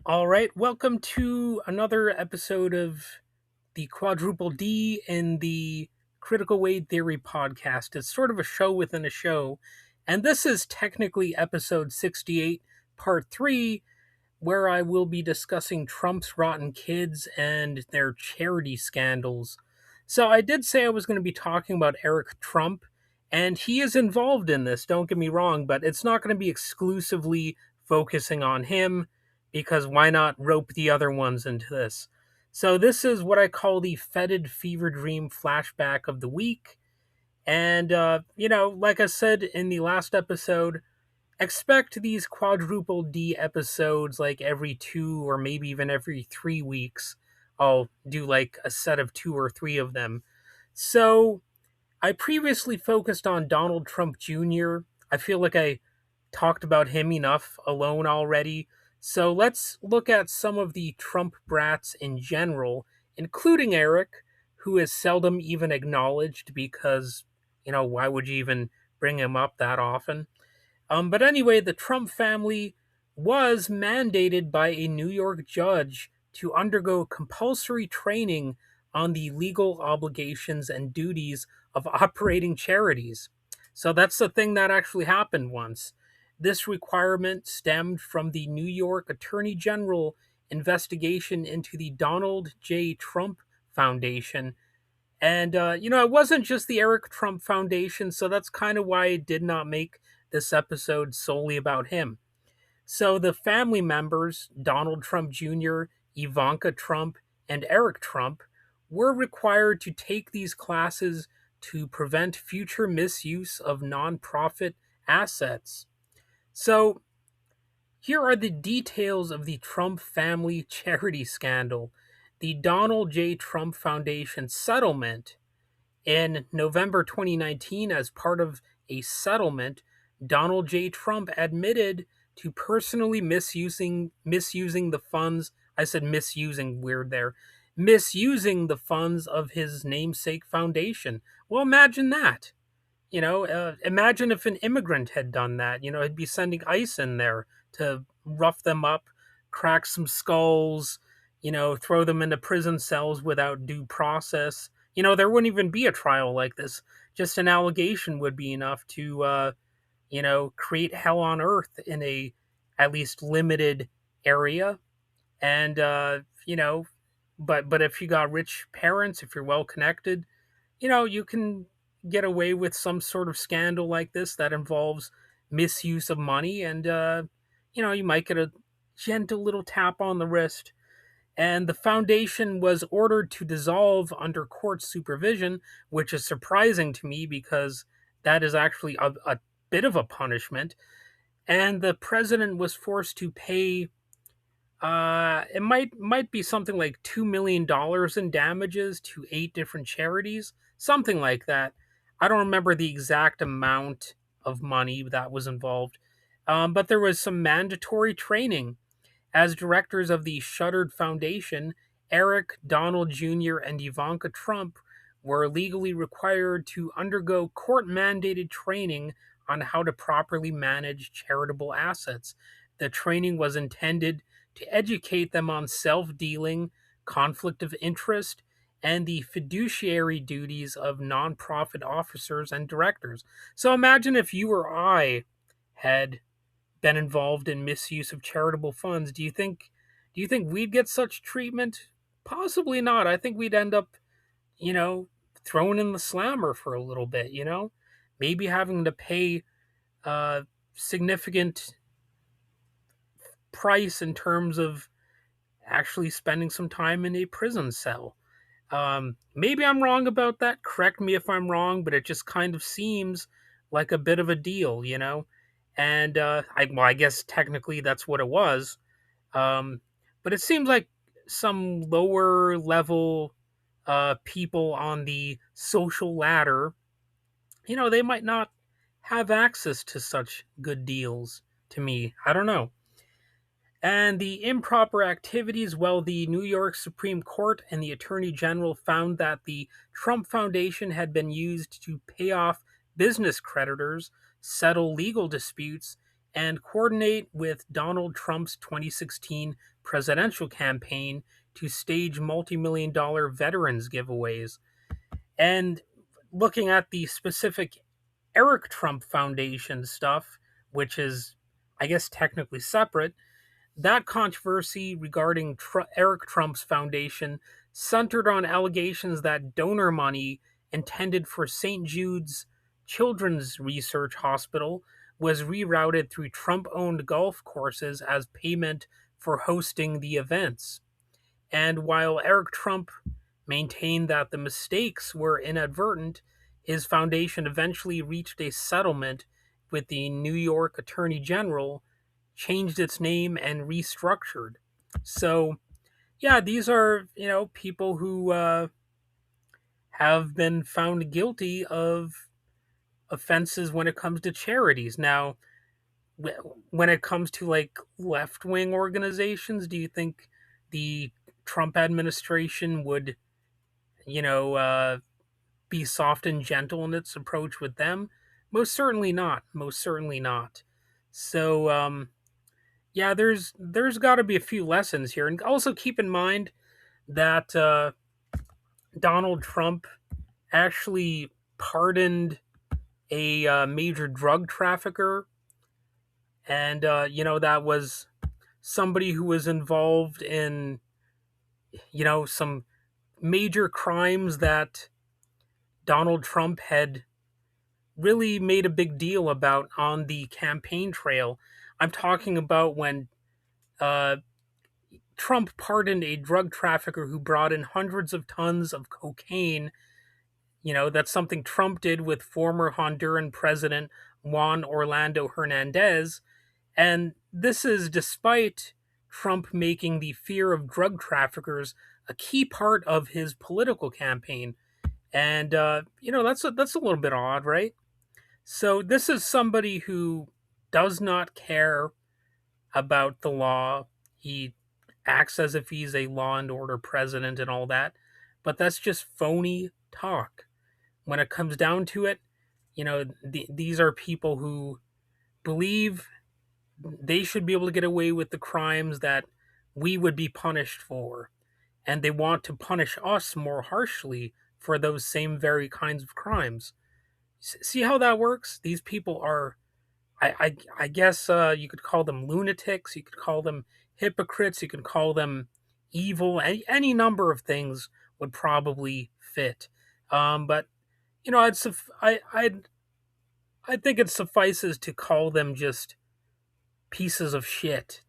All right, welcome to another episode of the Quadruple D in the Critical Weight Theory podcast. It's sort of a show within a show, and this is technically episode 68, part 3, where I will be discussing Trump's rotten kids and their charity scandals. So I did say I was going to be talking about Eric Trump, and he is involved in this, don't get me wrong, but it's not going to be exclusively focusing on him because why not rope the other ones into this? So this is what I call the Fetid Fever Dream Flashback of the week. And, like I said in the last episode, expect these quadruple D episodes like every 2 or maybe even every 3 weeks. I'll do like a set of 2 or 3 of them. So I previously focused on Donald Trump Jr. I feel like I talked about him enough alone already. So let's look at some of the Trump brats in general, including Eric, who is seldom even acknowledged because, why would you even bring him up that often? But anyway, the Trump family was mandated by a New York judge to undergo compulsory training on the legal obligations and duties of operating charities. So that's the thing that actually happened once. This requirement stemmed from the New York Attorney General investigation into the Donald J. Trump Foundation. And, it wasn't just the Eric Trump Foundation, so that's kind of why I did not make this episode solely about him. So the family members, Donald Trump Jr., Ivanka Trump, and Eric Trump, were required to take these classes to prevent future misuse of nonprofit assets. So here are the details of the Trump family charity scandal. The Donald J. Trump Foundation settlement in November 2019, as part of a settlement, Donald J. Trump admitted to personally misusing the funds. I said misusing, weird there. Misusing the funds of his namesake foundation. Well, imagine that. Imagine if an immigrant had done that. He'd be sending ICE in there to rough them up, crack some skulls, throw them into prison cells without due process. There wouldn't even be a trial like this. Just an allegation would be enough to, create hell on earth in a at least limited area. And, but if you got rich parents, if you're well connected, you can get away with some sort of scandal like this that involves misuse of money, and you might get a gentle little tap on the wrist. And the foundation was ordered to dissolve under court supervision, which is surprising to me because that is actually a bit of a punishment. And the president was forced to pay it might be something like $2 million in damages to 8 different charities, something like that. I don't remember the exact amount of money that was involved, but there was some mandatory training. As directors of the shuttered foundation, Eric, Donald Jr., and Ivanka Trump were legally required to undergo court mandated training on how to properly manage charitable assets. The training was intended to educate them on self dealing, conflict of interest, and the fiduciary duties of nonprofit officers and directors. So imagine if you or I had been involved in misuse of charitable funds. Do you think we'd get such treatment? Possibly not. I think we'd end up, you know, thrown in the slammer for a little bit, Maybe having to pay a significant price in terms of actually spending some time in a prison cell. Maybe I'm wrong about that. Correct me if I'm wrong, but it just kind of seems like a bit of a deal. And I guess technically that's what it was. But it seems like some lower level people on the social ladder, they might not have access to such good deals to me. I don't know. And the improper activities, well, the New York Supreme Court and the Attorney General found that the Trump Foundation had been used to pay off business creditors, settle legal disputes, and coordinate with Donald Trump's 2016 presidential campaign to stage multi-million dollar veterans giveaways. And looking at the specific Eric Trump Foundation stuff, which is, I guess, technically separate, that controversy regarding Eric Trump's foundation centered on allegations that donor money intended for St. Jude's Children's Research Hospital was rerouted through Trump owned golf courses as payment for hosting the events. And while Eric Trump maintained that the mistakes were inadvertent, his foundation eventually reached a settlement with the New York Attorney General, changed its name, and restructured. So, yeah, these are, people who have been found guilty of offenses when it comes to charities. Now, when it comes to like left wing organizations, do you think the Trump administration would, you know, uh, be soft and gentle in its approach with them? Most certainly not. Most certainly not. So, yeah, there's got to be a few lessons here, and also keep in mind that Donald Trump actually pardoned a major drug trafficker, and that was somebody who was involved in some major crimes that Donald Trump had really made a big deal about on the campaign trail. I'm talking about when uh, Trump pardoned a drug trafficker who brought in hundreds of tons of cocaine. That's something Trump did with former Honduran President Juan Orlando Hernandez. And this is despite Trump making the fear of drug traffickers a key part of his political campaign. And, that's a little bit odd, right? So this is somebody who does not care about the law. He acts as if he's a law and order president and all that, but that's just phony talk. When it comes down to it, these are people who believe they should be able to get away with the crimes that we would be punished for, and they want to punish us more harshly for those same very kinds of crimes. See how that works? These people are, I guess, you could call them lunatics, you could call them hypocrites, you could call them evil. Any number of things would probably fit. But I think it suffices to call them just pieces of shit,